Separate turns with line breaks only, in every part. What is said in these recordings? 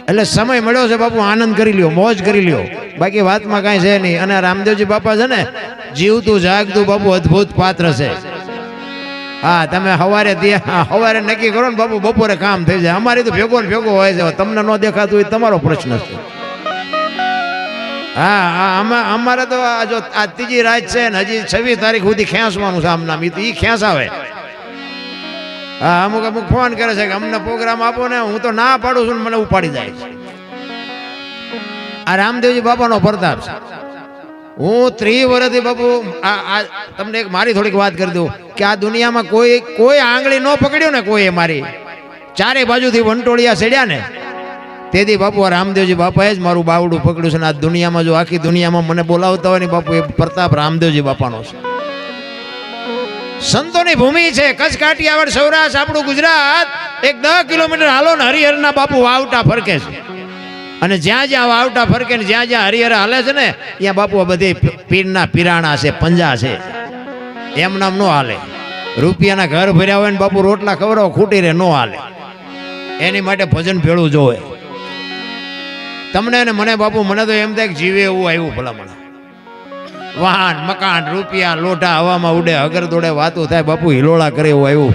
એટલે સમય મળ્યો છે બાપુ, આનંદ કરી લ્યો, મોજ કરી લ્યો, બાકી વાતમાં કાંઈ છે નહીં. અને રામદેવજી બાપા છે ને જીવતું જાગતું બાપુ અદ્ભુત પાત્ર છે. હા, તમે સવારે નક્કી કરો ને બાપુ, બપોરે કામ થઈ જાય. અમારી તો ભેગો ને ભેગો હોય છે, તમને ન દેખાતું હોય તમારો પ્રશ્ન છે. હા, અમારે તો જો આ ત્રીજી રાત છે ને હજી 26 તારીખ સુધી ખેંચવાનું છે. આમ નામ એ ખેંચ આવે. હા, અમુક ફોન કરે છે કે અમને પ્રોગ્રામ આપો ને, હું તો ના પાડું છું, મને ઉપાડી જાય છે. આ રામદેવજી બાપાનો પ્રતાપ છે. હું 30 વર્ષથી બાપુ તમને એક મારી થોડીક વાત કરી દઉં કે આ દુનિયામાં કોઈ આંગળી ન પકડ્યો ને, કોઈ મારી ચારે બાજુથી વંટોળિયા ચડ્યા ને, તેથી બાપુ આ રામદેવજી બાપાએ જ મારું બાવડું પકડ્યું છે. ને આ દુનિયામાં જો આખી દુનિયામાં મને બોલાવતા હોય ને બાપુ, એ પ્રતાપ રામદેવજી બાપાનો છે. સંતોની ભૂમિ છે, કચ્છ કાઠિયાવાડ સૌરાષ્ટ્ર આપણું ગુજરાત. એક 10 કિલોમીટર હાલો ને હરિહરના બાપુ વાવટા ફરકે છે. અને જ્યાં જ્યાં વાવટા ફરકે ને જ્યાં જ્યાં હરિહર હાલે છે ને, ત્યાં બાપુ બધી પીરના પીરાણા છે, પંજા છે. એમ નામ નો હાલે. રૂપિયાના ઘર ભર્યા હોય ને બાપુ રોટલા ખવડાવો ખૂટી રે, નો હાલે. એની માટે ભજન ભેળું જોવે. તમને ને મને બાપુ, મને તો એમ થાય કે જીવે એવું આવ્યું ભલામણ. વાહન મકાન રૂપિયા લોઢા હવામાં ઉડે, અગર દોડે વાતો થાય બાપુ, હિલોળા કરે એવું આવ્યું.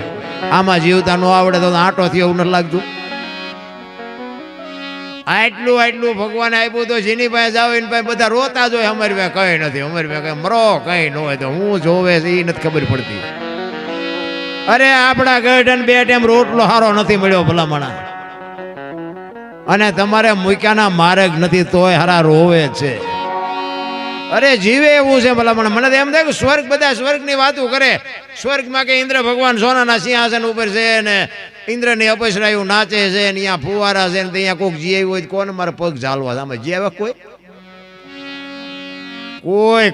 આમાં જીવતા ન આવડે તો આંટો થયો એવું નથી લાગતું. આટલું ભગવાને આપ્યું તો જેની પાસે જાવ એની પાસે બધા રોતા જ હોય, અમારી પાસે કઈ નથી, અમારી પાસે કઈ મરો કઈ ન હોય. તો હું જોવે છે એ નથી ખબર પડતી. અરે આપણા ગઢ બે ટાઈમ રોટલો સારો નથી મળ્યો ભલામણા, અને તમારે મૂક્યાના માર્ગ નથી તોય હારા રોવે છે. અરે જીવે એવું છે ભલામણ. મને તો એમ થાય કે સ્વર્ગ, બધા સ્વર્ગની વાતો કરે. સ્વર્ગમાં કે ઇન્દ્ર ભગવાન સોનાના સિંહાસન ઉપર છે ને ઇન્દ્રની અપસરાયું નાચે છે ને અહીંયા ફુવારા છે ને ત્યાં કોઈક જીવ્યું હોય કોને મારે પગ ઝાલવા. આમાં જીવે કોઈ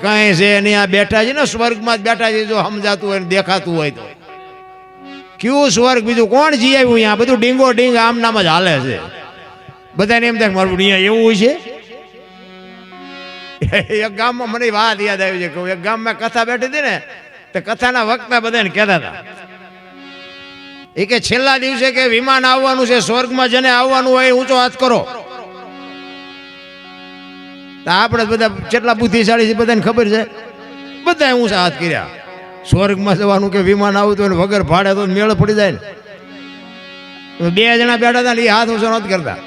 કઈ છે નહીં. આ બેઠા છે ને સ્વર્ગમાં જ બેઠા છે. જો સમજાતું હોય ને દેખાતું હોય તો કયું સ્વર્ગ, બીજું કોણ જીવ્યું? અહીંયા બધું ડીંગો ડીંગ આમ નામ જ હાલે છે. બધાને એમ થાય મારું અહીંયા એવું છે. એક ગામમાં મને વાત યાદ આવી છે કે એક ગામમાં કથા બેઠી હતી ને, તો કથાના વક્તા બધાને કહેતા હતા એ કે છેલ્લા દિવસે કે વિમાન આવવાનું છે, સ્વર્ગમાં જેને આવવાનું હોય ઊંચો હાથ કરો. તો આપણે બધા કેટલા બુદ્ધિશાળી છે બધાને ખબર છે, બધા ઊંચા હાથ કર્યા. સ્વર્ગમાં જવાનું કે વિમાન આવતું હોય વગર ભાડે તો મેળ પડી જાય ને. 2 જણા બેઠા હતા ને એ હાથ ઊંચો નથી કરતા.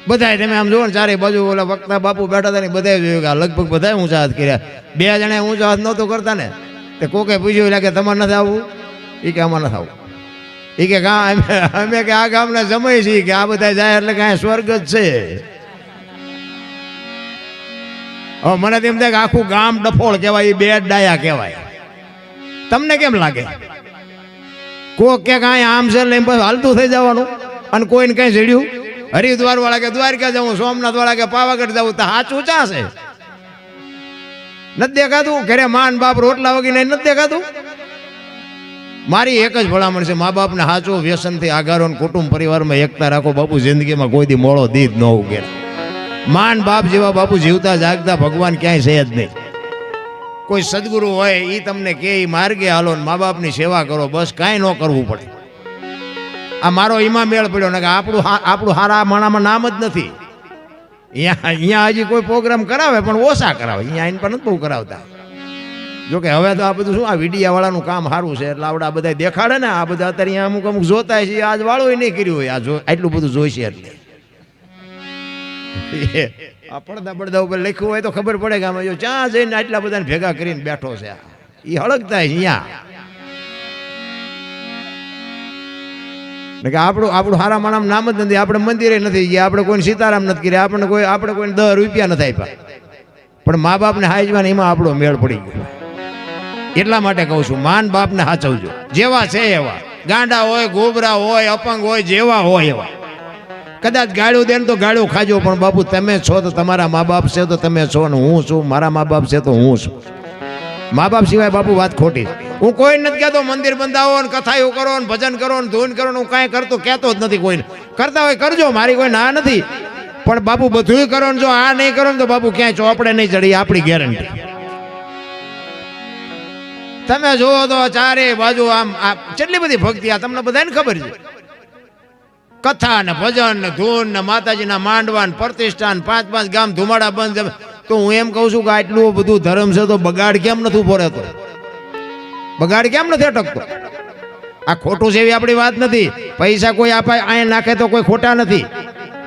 બધા તમે આમ જોવો ને ચારે બાજુ ઓલા વક્તા બાપુ બેઠા હતા ને બધા જોયું કે લગભગ બધા ઊંચા હાથ કર્યા. 2 જણા ઊંચા હાથ નહોતો કરતા ને, તે કોકે પૂછ્યું કે તમારે નથી આવવું? એ કે આમાં નથી આવવું. એ કે અમે કે આ ગામના જમાઈ છીએ કે આ બધા જાય એટલે કાંઈ સ્વર્ગ જ છે. હવે મને તેમ થાય કે આખું ગામ ડફોળ કહેવાય, એ 2 ડાયા કહેવાય. તમને કેમ લાગે? કોક કે કાંઈ આમ છે લઈને બસ હાલતું થઈ જવાનું, અને કોઈને કઈ જડ્યું હરિદ્વાર વાળા કે દ્વારકા જવું, સોમનાથ વાળા કે પાવાગઢ જવું, તો હાથ ઊંચા છે. નથી દેખાતું? ઘરે માન બાપ રોટલા વગીને નથી દેખાતું? મારી એક જ ભલામણ છે, મા બાપને હાચો વ્યસનથી આગારો કુટુંબ પરિવારમાં એકતા રાખો બાપુ. જિંદગીમાં કોઈ દી મોળો દીધ ન ઉગે. માન બાપ જેવા બાપુ જીવતા જાગતા ભગવાન ક્યાંય છે જ નહીં. કોઈ સદગુરુ હોય એ તમને કે માર્ગે હાલો, મા બાપની સેવા કરો, બસ કાંઈ ન કરવું પડે. આ મારો ઈમાં મેળ પડ્યો ને કે આપણું હારા માણામાં નામ જ નથી. અહીંયા હજી કોઈ પ્રોગ્રામ કરાવે પણ ઓછા કરાવે, અહીંયા આઈને પણ નથી બહુ કરાવતા. જોકે હવે તો આ બધું શું, આ વીડિયા વાળાનું કામ સારું છે એટલે આપણે આ બધા દેખાડે ને, આ બધા અત્યારે અમુક જોતા છે. આજ વાળું નહીં કર્યું હોય, આટલું બધું જોઈશે એટલે આ પડદા ઉપર લખ્યું હોય તો ખબર પડે કે આમાં જો ક્યાં જઈને આટલા બધાને ભેગા કરીને બેઠો છે. એ હળગતા છે અહીંયા કે આપણું હારા માણામ નામ જ નથી. આપણે મંદિરે નથી ગયા, આપણે કોઈને સીતારામ નથી કર્યા, આપણે કોઈને 10 રૂપિયા નથી આપ્યા, પણ મા બાપને હાચવાને એમાં આપણો મેળ પડી ગયો. એટલા માટે કહું છું, માન બાપને હાચવજો, જેવા છે એવા. ગાંડા હોય, ગોબરા હોય, અપંગ હોય, જેવા હોય એવા. કદાચ ગાળ્યું દે ને તો ગાળ્યું ખાજો, પણ બાપુ તમે છો તો તમારા મા બાપ છે તો તમે છો, ને હું છું મારા મા બાપ છે તો હું છું. મા બાપ સિવાય બાપુ વાત ખોટી. હું કોઈ નથી કહેતો મંદિર બંધાવો ને કથાઓ કરો ને ભજન કરો ને ધૂન કરો ને, હું કાંઈ કહેતો જ નથી. કોઈને કરતા હોય કરજો, મારી કોઈ ના નથી, પણ બાપુ બધું કરો ને જો આ નહીં કરો ને તો બાપુ ક્યાંય ચોપડે નહીં ચડી, આપણી ગેરંટી. તમે જુઓ તો ચારે બાજુ આમ કેટલી બધી ભક્તિ, આ તમને બધાને ખબર છે. કથા ને ભજન ને ધૂન ને માતાજીના માંડવા ને પ્રતિષ્ઠા ને 5 ગામ ધુમાડા બંધ. તો હું એમ કહું છું કે આટલું બધું ધર્મ છે તો બગાડ કેમ નથી ઉભો રહેતો? બગાડ કેમ નથી અટકતો? આ ખોટું છે એવી આપણી વાત નથી. પૈસા કોઈ આપે અહીંયા નાખે તો કોઈ ખોટા નથી.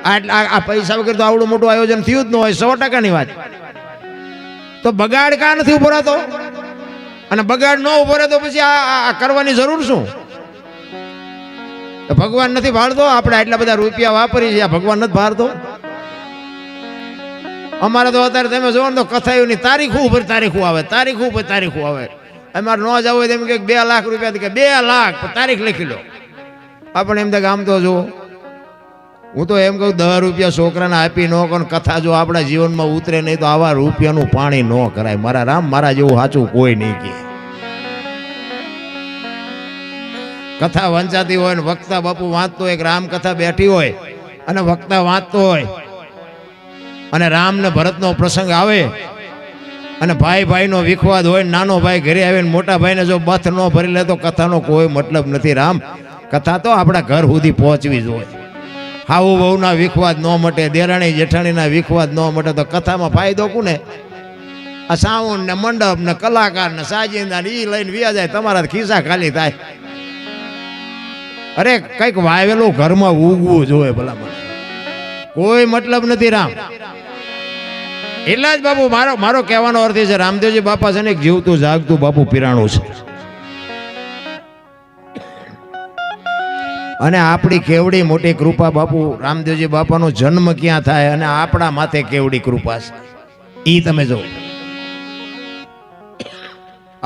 આ પૈસા વગર તો આવડું મોટું આયોજન થયું જ ન હોય. 100%ની વાત. તો બગાડ કાં નથી ઉભો રહેતો? અને બગાડ ન ઉભો રહે તો પછી આ કરવાની જરૂર શું? ભગવાન નથી ભાળતો? આપણે આટલા બધા રૂપિયા વાપરી છે, ભગવાન નથી ભાળતો? અમારે તો અત્યારે તમે જોવો ને તો કથાઓની તારીખો ઉપર તારીખો આવે, તારીખો ઉપર તારીખો આવે. અમારે ન જવું હોય તેમ કે 2 લાખ રૂપિયા, કે 2 લાખ તારીખ લખી લો. આપણે એમ થાય આમ તો જો હું તો એમ કહું 10 રૂપિયા છોકરાને આપી ન કહું, કથા જો આપણા જીવનમાં ઉતરે નહીં તો આવા રૂપિયાનું પાણી ન કરાય. મારા રામ, મારા જેવું સાચું કોઈ નહીં કહે. કથા વંચાતી હોય ને વક્તા બાપુ વાંચતો હોય, રામકથા બેઠી હોય અને વક્તા વાંચતો હોય અને રામ ને ભરતનો પ્રસંગ આવે અને ભાઈ ભાઈનો વિખવાદ હોય, નાનો ભાઈ ઘરે આવે ને મોટા ભાઈને જો બથ ન ભરી લે તો કથાનો કોઈ મતલબ નથી. રામ, કથા તો આપણા ઘર સુધી પહોંચવી જોઈએ. હાઉ વહુના વિખવાદ ન મટે, દેરાણી જેઠાણીના વિખવાદ ન મટે તો કથામાં ફાયદો કોને? આ સાઉન્ડ ને મંડપ ને કલાકાર ને સાજિંદા ઈ લઈને વ્યા જાય, તમારા ખિસ્સા ખાલી થાય. અરે કઈક વાવેલું ઘરમાં ઉગવું જોઈએ ભલામણ. કોઈ મતલબ નથી રામ. એટલા જ બાપુ મારો કહેવાનો અર્થ છે, રામદેવજી બાપા છે ને એક જીવતું જાગતું બાપુ પીરાણું છે. અને આપણી કેવડી મોટી કૃપા બાપુ, રામદેવજી બાપાનો જન્મ ક્યાં થાય અને આપણા માથે કેવડી કૃપા છે ઈ તમે જો.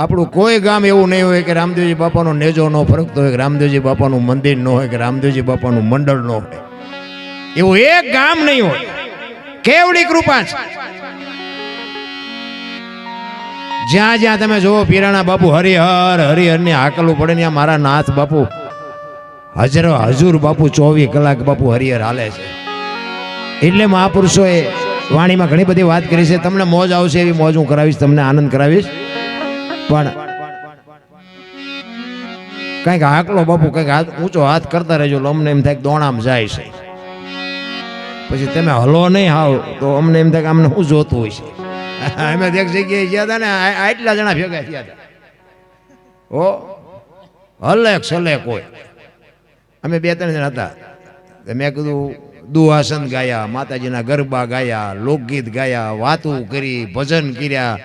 આપણું કોઈ ગામ એવું નહીં હોય કે રામદેવજી બાપાનો નેજો ન ફરકતો હોય, કે રામદેવજી બાપાનું મંદિર ન હોય, કે રામદેવજી બાપાનું મંડળ ન હોય. એવું એક ગામ નહીં હોય. કેવડી કૃપા છે. જ્યાં જ્યાં તમે જોવો પીરાણા બાપુ હરિહરની હાકલું પડે ને મારા નાથ બાપુ હજુર બાપુ 24 કલાક બાપુ હરિહર હાલે છે. એટલે મહાપુરુષોએ વાણીમાં ઘણી બધી વાત કરી છે. તમને મોજ આવશે એવી મોજ હું કરાવીશ, તમને આનંદ કરાવીશ. પણ કઈક હાકલો બાપુ કઈક ઊંચો હાથ કરતા રહેજો, અમને એમ થાય દોણામ જાય છે. પછી તમે હલો નહીં હાવ તો અમને એમ થાય કે અમને શું જોતું હોય છે. અમે એક જગ્યાએ ગયા હતા ને, આટલા જણા ભેગા થયા હતા. ઓ હલેક સલેક હોય. અમે 2-3 જણા હતા. મેં કીધું દુહાસન ગાયા, માતાજીના ગરબા ગાયા, લોકગીત ગાયા, વાતું કરી, ભજન કર્યા,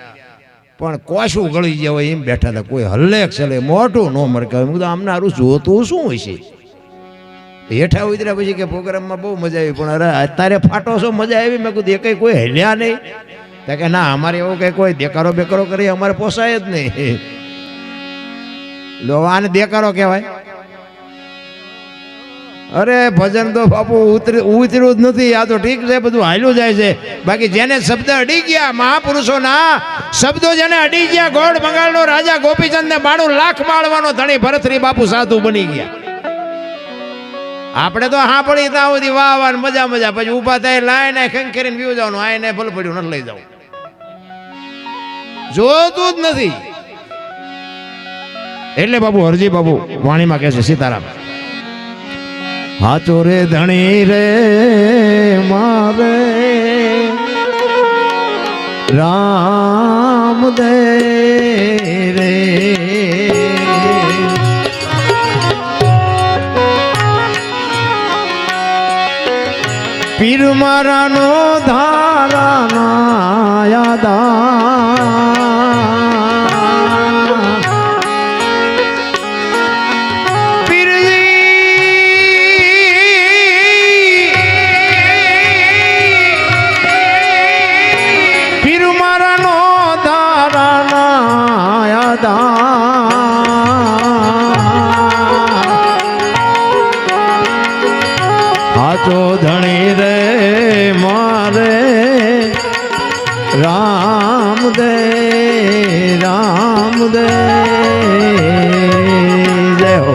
પણ કોશું ગળી ગયા હોય એમ બેઠા હતા. કોઈ હલ્લેક ચલે મોટું ન મરકાવે. મેં કીધું આમને આરું જોતું શું હોય છે? હેઠા ઉતર્યા પછી કે પ્રોગ્રામમાં બહુ મજા આવી, પણ અરે અત્યારે ફાટો છો મજા આવી. મેં કીધું એ કઈ કોઈ હેલ્યા નહીં. તો કે ના, અમારે એવું કઈ કોઈ દેકારો બેકારો કરી અમારે પોસાય જ નહીં. લો આને દેકારો કહેવાય? અરે ભજન તો બાપુ ઉતર્યું જ નથી. આ તો ઠીક છે, બધું હાલ્યું જાય છે. બાકી જેને શબ્દ અડી ગયા, મહાપુરુષોના શબ્દો જેને અડી ગયા, ગોળ બંગાળનો રાજા ગોપીચંદ ને 92 લાખ માળવાનો ધણી ભરતરી બાપુ સાધુ બની ગયા. આપણે તો હા પડી ત્યાં સુધી વાહ વાહ મજા મજા, પછી ઉભા થાય લાઈને ખંખેરીને પીવું જવાનું, આઈને ભલ પડ્યું નથી લઈ જવું. જોતું જ નથી. એટલે બાપુ હરજી બાપુ વાણીમાં કહે છે, સીતારામ હાચો રે ધણી રે મારે રામ દે રે પીર મારાનો ધારાના યાદા હાચો ધણી રે મારે રામ દે જય હો.